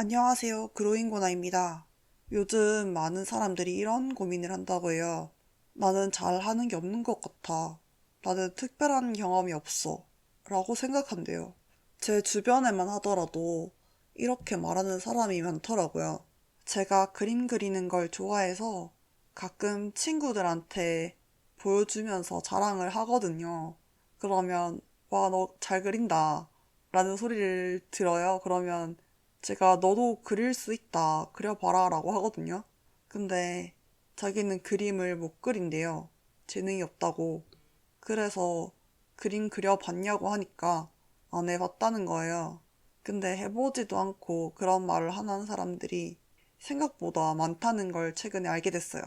안녕하세요. 그로인고나입니다. 요즘 많은 사람들이 이런 고민을 한다고 해요. 나는 잘하는 게 없는 것 같아. 나는 특별한 경험이 없어. 라고 생각한대요. 제 주변에만 하더라도 이렇게 말하는 사람이 많더라고요. 제가 그림 그리는 걸 좋아해서 가끔 친구들한테 보여주면서 자랑을 하거든요. 그러면, 와, 너 잘 그린다. 라는 소리를 들어요. 그러면 제가 너도 그릴 수 있다. 그려봐라. 라고 하거든요. 근데 자기는 그림을 못 그린대요. 재능이 없다고. 그래서 그림 그려봤냐고 하니까 안 해봤다는 거예요. 근데 해보지도 않고 그런 말을 하는 사람들이 생각보다 많다는 걸 최근에 알게 됐어요.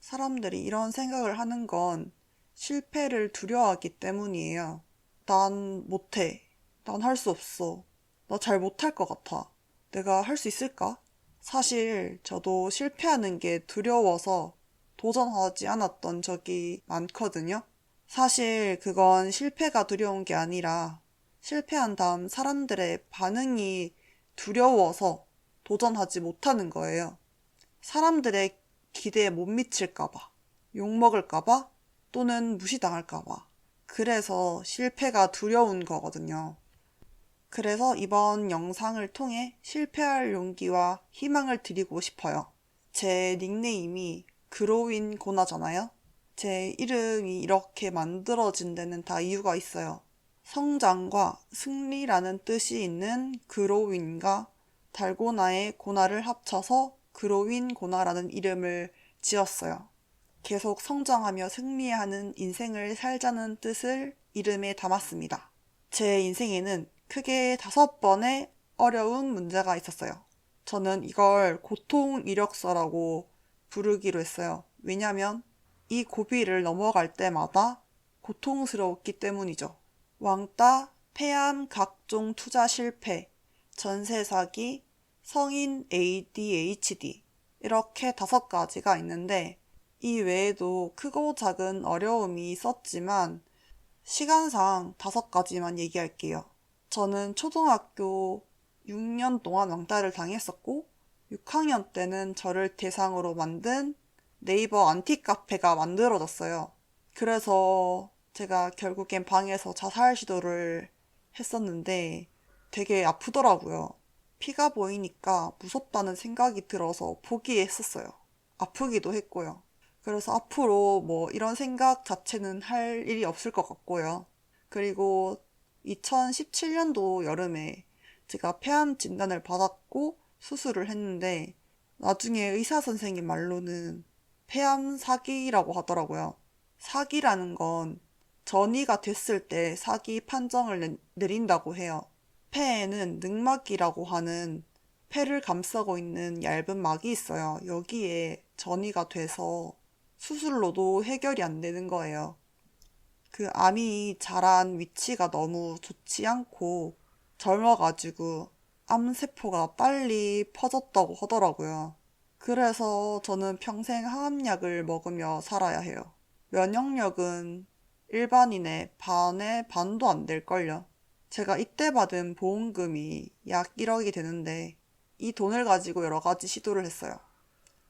사람들이 이런 생각을 하는 건 실패를 두려워하기 때문이에요. 난 못해. 난 할 수 없어. 나 잘 못할 것 같아. 내가 할 수 있을까? 사실 저도 실패하는 게 두려워서 도전하지 않았던 적이 많거든요. 사실 그건 실패가 두려운 게 아니라 실패한 다음 사람들의 반응이 두려워서 도전하지 못하는 거예요. 사람들의 기대에 못 미칠까봐, 욕먹을까봐, 또는 무시당할까봐. 그래서 실패가 두려운 거거든요. 그래서 이번 영상을 통해 실패할 용기와 희망을 드리고 싶어요. 제 닉네임이 그로윈 고나잖아요. 제 이름이 이렇게 만들어진 데는 다 이유가 있어요. 성장과 승리라는 뜻이 있는 그로윈과 달고나의 고나를 합쳐서 그로윈 고나라는 이름을 지었어요. 계속 성장하며 승리하는 인생을 살자는 뜻을 이름에 담았습니다. 제 인생에는 크게 5번의 어려운 문제가 있었어요. 저는 이걸 고통 이력서라고 부르기로 했어요. 왜냐면 이 고비를 넘어갈 때마다 고통스러웠기 때문이죠. 왕따, 폐암, 각종 투자 실패, 전세 사기, 성인 ADHD 이렇게 5가지가 있는데 이 외에도 크고 작은 어려움이 있었지만 시간상 5가지만 얘기할게요. 저는 초등학교 6년 동안 왕따를 당했었고 6학년 때는 저를 대상으로 만든 네이버 안티 카페가 만들어졌어요. 그래서 제가 결국엔 방에서 자살 시도를 했었는데 되게 아프더라고요. 피가 보이니까 무섭다는 생각이 들어서 포기했었어요. 아프기도 했고요. 그래서 앞으로 뭐 이런 생각 자체는 할 일이 없을 것 같고요. 그리고 2017년도 여름에 제가 폐암 진단을 받았고 수술을 했는데 나중에 의사 선생님 말로는 폐암 사기라고 하더라고요. 사기라는 건 전이가 됐을 때 사기 판정을 내린다고 해요. 폐에는 늑막이라고 하는 폐를 감싸고 있는 얇은 막이 있어요. 여기에 전이가 돼서 수술로도 해결이 안 되는 거예요. 그 암이 자란 위치가 너무 좋지 않고 젊어가지고 암세포가 빨리 퍼졌다고 하더라고요. 그래서 저는 평생 항암약을 먹으며 살아야 해요. 면역력은 일반인의 반의 반도 안 될걸요. 제가 이때 받은 보험금이 약 1억이 되는데 이 돈을 가지고 여러 가지 시도를 했어요.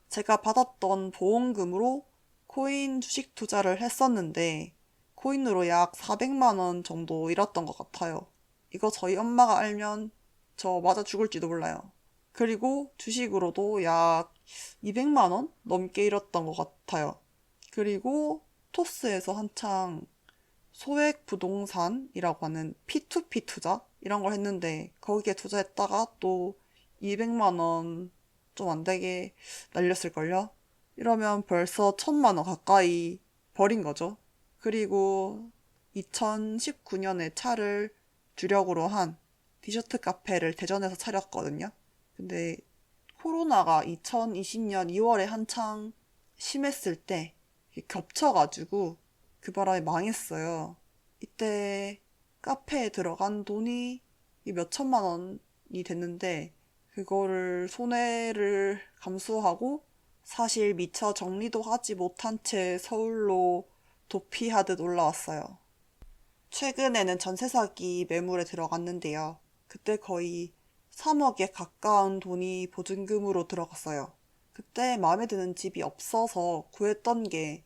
제가 받았던 보험금으로 코인 주식 투자를 했었는데 코인으로 약 400만 원 정도 잃었던 것 같아요. 이거 저희 엄마가 알면 저 맞아 죽을지도 몰라요. 그리고 주식으로도 약 200만 원 넘게 잃었던 것 같아요. 그리고 토스에서 한창 소액 부동산이라고 하는 P2P 투자 이런 걸 했는데 거기에 투자했다가 또 200만 원 좀 안 되게 날렸을걸요? 이러면 벌써 1000만 원 가까이 버린 거죠. 그리고 2019년에 차를 주력으로 한 디저트 카페를 대전에서 차렸거든요. 근데 코로나가 2020년 2월에 한창 심했을 때 겹쳐가지고 그 바람에 망했어요. 이때 카페에 들어간 돈이 몇 천만 원이 됐는데 그거를 손해를 감수하고 사실 미처 정리도 하지 못한 채 서울로 도피하듯 올라왔어요. 최근에는 전세 사기 매물에 들어갔는데요. 그때 거의 3억에 가까운 돈이 보증금으로 들어갔어요. 그때 마음에 드는 집이 없어서 구했던 게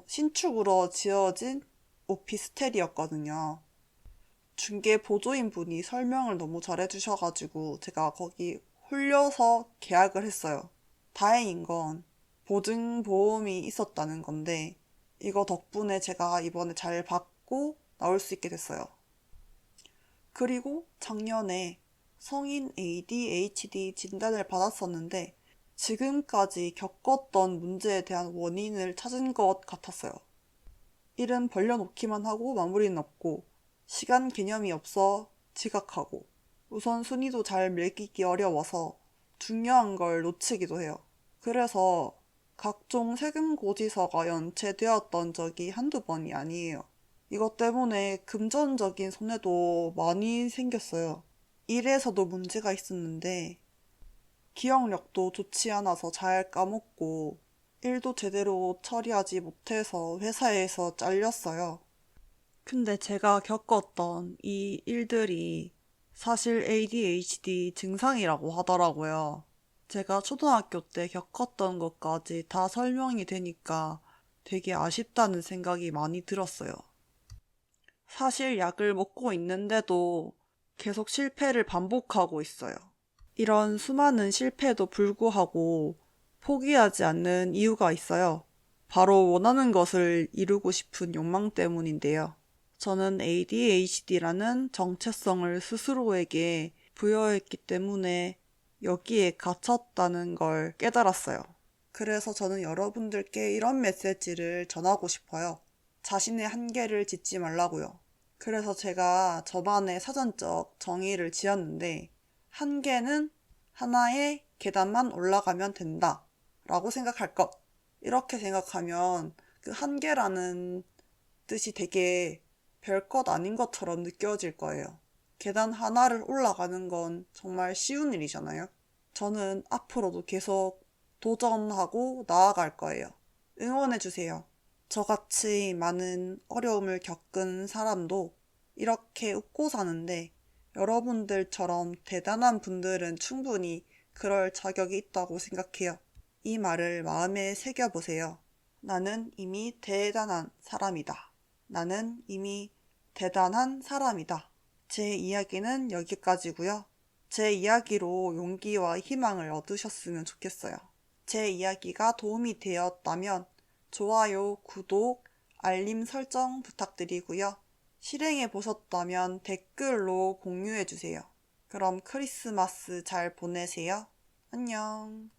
신축으로 지어진 오피스텔이었거든요. 중개 보조인 분이 설명을 너무 잘해주셔가지고 제가 거기 홀려서 계약을 했어요. 다행인 건 보증보험이 있었다는 건데 이거 덕분에 제가 이번에 잘 받고 나올 수 있게 됐어요. 그리고 작년에 성인 ADHD 진단을 받았었는데 지금까지 겪었던 문제에 대한 원인을 찾은 것 같았어요. 일은 벌려놓기만 하고 마무리는 없고 시간 개념이 없어 지각하고 우선순위도 잘 매기기 어려워서 중요한 걸 놓치기도 해요. 그래서 각종 세금 고지서가 연체되었던 적이 한두 번이 아니에요. 이것 때문에 금전적인 손해도 많이 생겼어요. 일에서도 문제가 있었는데 기억력도 좋지 않아서 잘 까먹고 일도 제대로 처리하지 못해서 회사에서 잘렸어요. 근데 제가 겪었던 이 일들이 사실 ADHD 증상이라고 하더라고요. 제가 초등학교 때 겪었던 것까지 다 설명이 되니까 되게 아쉽다는 생각이 많이 들었어요. 사실 약을 먹고 있는데도 계속 실패를 반복하고 있어요. 이런 수많은 실패에도 불구하고 포기하지 않는 이유가 있어요. 바로 원하는 것을 이루고 싶은 욕망 때문인데요. 저는 ADHD라는 정체성을 스스로에게 부여했기 때문에 여기에 갇혔다는 걸 깨달았어요. 그래서 저는 여러분들께 이런 메시지를 전하고 싶어요. 자신의 한계를 짓지 말라고요. 그래서 제가 저만의 사전적 정의를 지었는데 한계는 하나의 계단만 올라가면 된다 라고 생각할 것. 이렇게 생각하면 그 한계라는 뜻이 되게 별것 아닌 것처럼 느껴질 거예요. 계단 하나를 올라가는 건 정말 쉬운 일이잖아요. 저는 앞으로도 계속 도전하고 나아갈 거예요. 응원해주세요. 저같이 많은 어려움을 겪은 사람도 이렇게 웃고 사는데 여러분들처럼 대단한 분들은 충분히 그럴 자격이 있다고 생각해요. 이 말을 마음에 새겨보세요. 나는 이미 대단한 사람이다. 나는 이미 대단한 사람이다. 제 이야기는 여기까지고요. 제 이야기로 용기와 희망을 얻으셨으면 좋겠어요. 제 이야기가 도움이 되었다면 좋아요, 구독, 알림 설정 부탁드리고요. 실행해 보셨다면 댓글로 공유해 주세요. 그럼 크리스마스 잘 보내세요. 안녕.